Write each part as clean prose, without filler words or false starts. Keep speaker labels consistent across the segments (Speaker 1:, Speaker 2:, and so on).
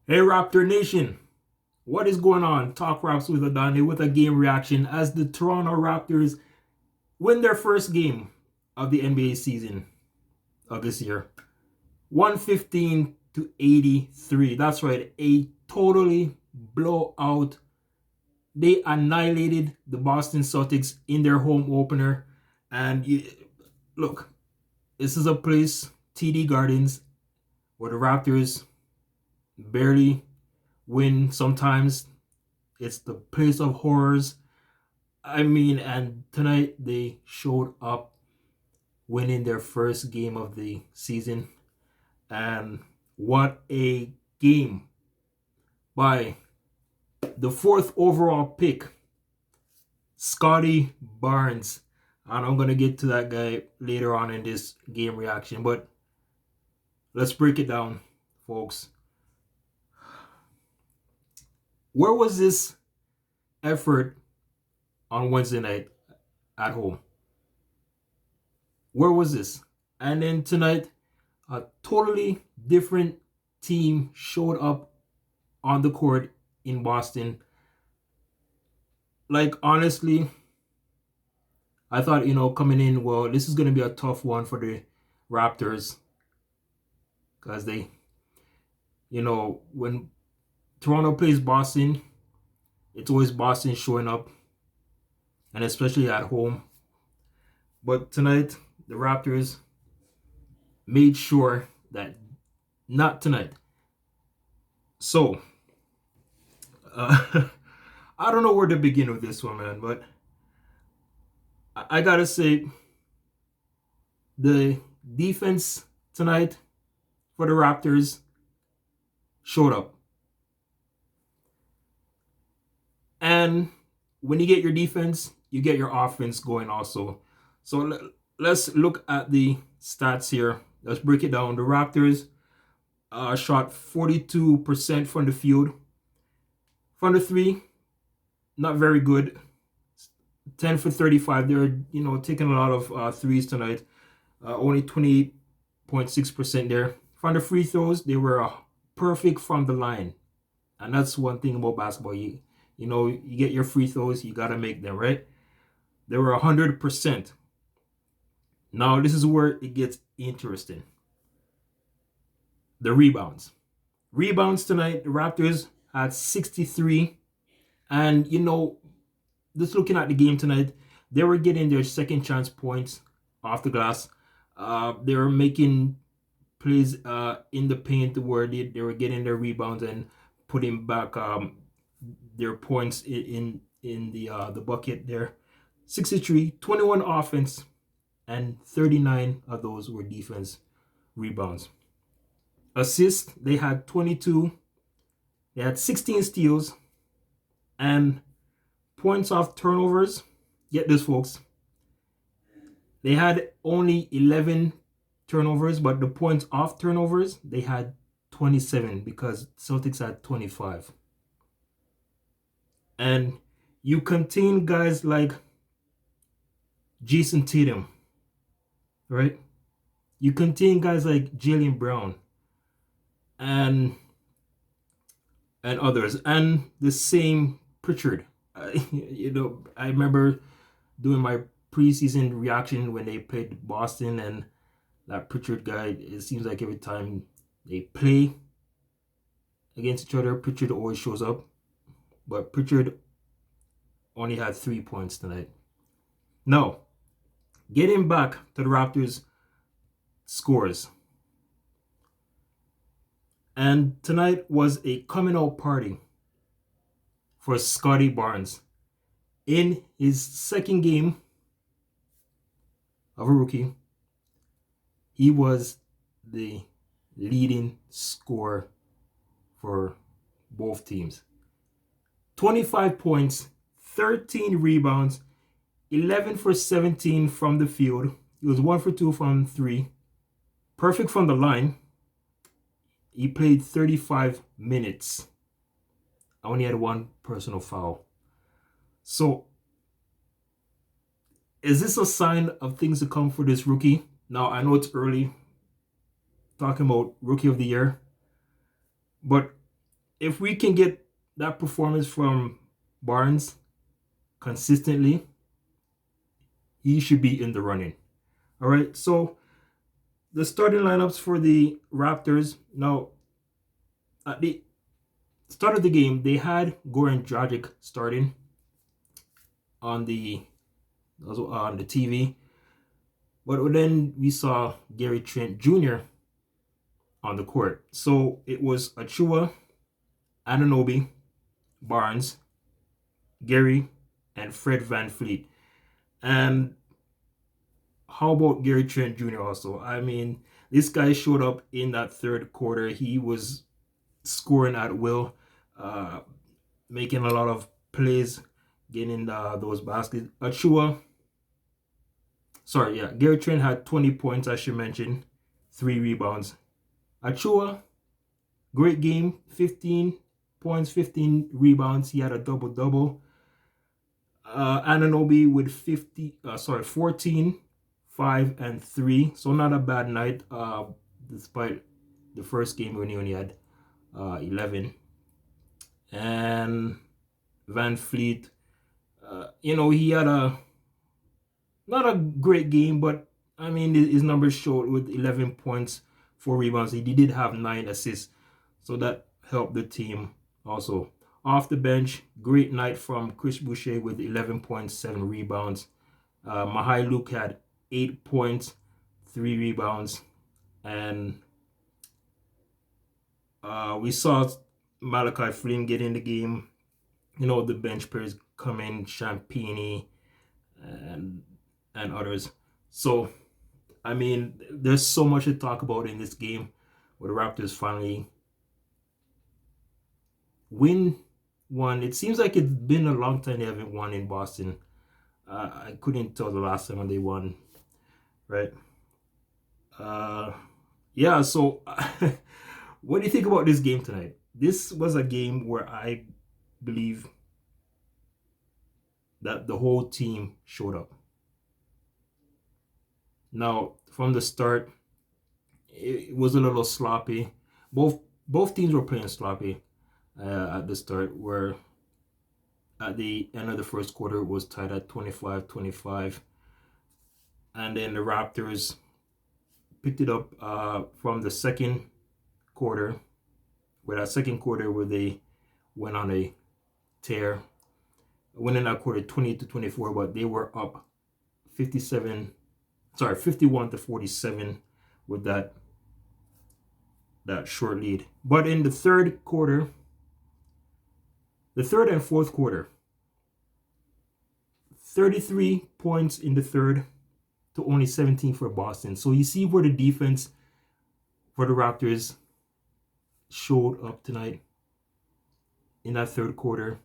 Speaker 1: Hey Raptor Nation, what is going on? Talk Raps with Adani with a game reaction as the Toronto Raptors win their first game of the NBA season of this year. 115 to 83. That's right, a totally blowout. They annihilated the Boston Celtics in their home opener. And look, this is a place, TD Gardens, where the Raptors barely win sometimes. It's the place of horrors. I mean, and tonight they showed up winning their first game of the season. And what a game by the fourth overall pick, Scottie Barnes. And I'm going to get to that guy later on in this game reaction. But let's break it down, folks. Where was this effort on Wednesday night at home? Where was this? And then tonight, a totally different team showed up on the court in Boston. Like, honestly, I thought, coming in, well, this is going to be a tough one for the Raptors because when Toronto plays Boston, it's always Boston showing up, and especially at home. But tonight, the Raptors made sure that not tonight. So, I don't know where to begin with this one, man, but I gotta say, the defense tonight for the Raptors showed up. And when you get your defense, you get your offense going also. So let's look at the stats here. Let's break it down. The Raptors shot 42% from the field. From the three, not very good. 10 for 35. They're, taking a lot of threes tonight. Only 28.6% there. From the free throws, they were perfect from the line. And that's one thing about basketball. You get your free throws, you got to make them, right? They were 100%. Now, this is where it gets interesting. The rebounds. Rebounds tonight, the Raptors had 63. And, just looking at the game tonight, they were getting their second chance points off the glass. They were making plays in the paint where they were getting their rebounds and putting back their points in the bucket there. 63, 21 offense, and 39 of those were defense rebounds. Assists, they had 22. They had 16 steals. And points off turnovers, get this, folks. They had only 11 turnovers, but the points off turnovers, they had 27 because Celtics had 25. And you contain guys like Jason Tatum, right? You contain guys like Jaylen Brown and others, and the same Pritchard. I remember doing my preseason reaction when they played Boston, and that Pritchard guy, it seems like every time they play against each other, Pritchard always shows up. But Pritchard only had 3 points tonight. Now, getting back to the Raptors' scores. And tonight was a coming out party for Scottie Barnes. In his second game of a rookie, he was the leading scorer for both teams. 25 points, 13 rebounds, 11 for 17 from the field. He was 1 for 2 from 3. Perfect from the line. He played 35 minutes. I only had 1 personal foul. So, is this a sign of things to come for this rookie? Now, I know it's early, talking about rookie of the year, but if we can get that performance from Barnes consistently, he should be in the running. All right, so the starting lineups for the Raptors. Now, at the start of the game, they had Goran Dragic starting on the TV, but then we saw Gary Trent Jr. on the court. So it was Achiuwa, Anunoby, Barnes, Gary, and Fred VanVleet. And how about Gary Trent Jr. also? I mean, this guy showed up in that third quarter. He was scoring at will, uh, making a lot of plays, getting those baskets. Gary Trent had 20 points, as you mentioned, 3 rebounds. Achiuwa, great game, 15 points, 15 rebounds. He had a double-double. Anunoby with 14, 5, and 3. So not a bad night, despite the first game when he only had 11. And VanVleet, he had not a great game, but I mean, his numbers showed with 11 points, 4 rebounds. He did have 9 assists, so that helped the team also. Off the bench, great night from Chris Boucher with 11 points, 7 rebounds. Mahai Luke had 8 points, 3 rebounds. And we saw Malachi Flynn get in the game. The bench players come in, Champini and others. So, I mean, there's so much to talk about in this game where the Raptors finally win one. It seems like it's been a long time they haven't won in Boston. I couldn't tell the last time when they won, right? Yeah, so what do you think about this game tonight? This was a game where I believe that the whole team showed up. Now, from the start, it was a little sloppy. Both teams were playing sloppy at the start, where at the end of the first quarter it was tied at 25-25. And then the Raptors picked it up from the second quarter, where they went on a tear, winning that quarter 20-24, but they were up 51-47 with that short lead. But in the third and fourth quarter, 33 points in the third to only 17 for Boston. So you see where the defense for the Raptors showed up tonight in that third quarter,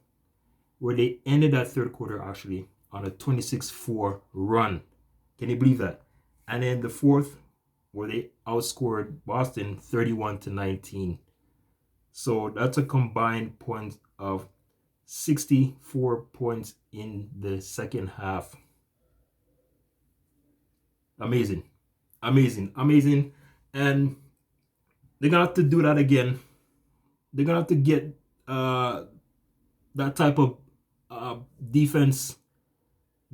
Speaker 1: where they ended that third quarter actually on a 26-4 run. Can you believe that? And then the fourth, where they outscored Boston 31-19. So that's a combined point of 64 points in the second half. Amazing. And they're going to have to do that again. They're going to have to get that type of defense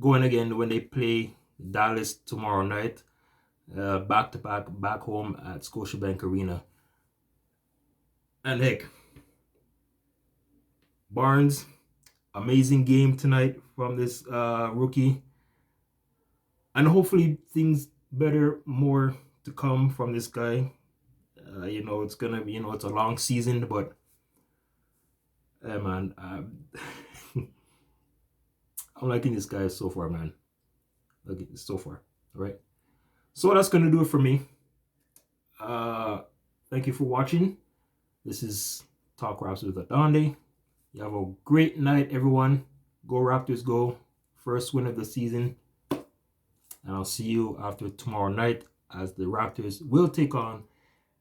Speaker 1: going again when they play Dallas tomorrow night. Back-to-back, back home at Scotiabank Arena. And heck, Barnes, amazing game tonight from this rookie. And hopefully things better, more to come from this guy. It's gonna be, it's a long season, but man, I'm liking this guy so far, man. So far, all right. So that's gonna do it for me. Thank you for watching. This is Talk Raps with Adonde. You have a great night, everyone. Go Raptors, go! First win of the season. And I'll see you after tomorrow night as the Raptors will take on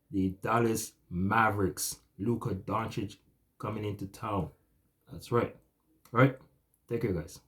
Speaker 1: the Dallas Mavericks. Luka Doncic coming into town. That's right. All right. Take care, guys.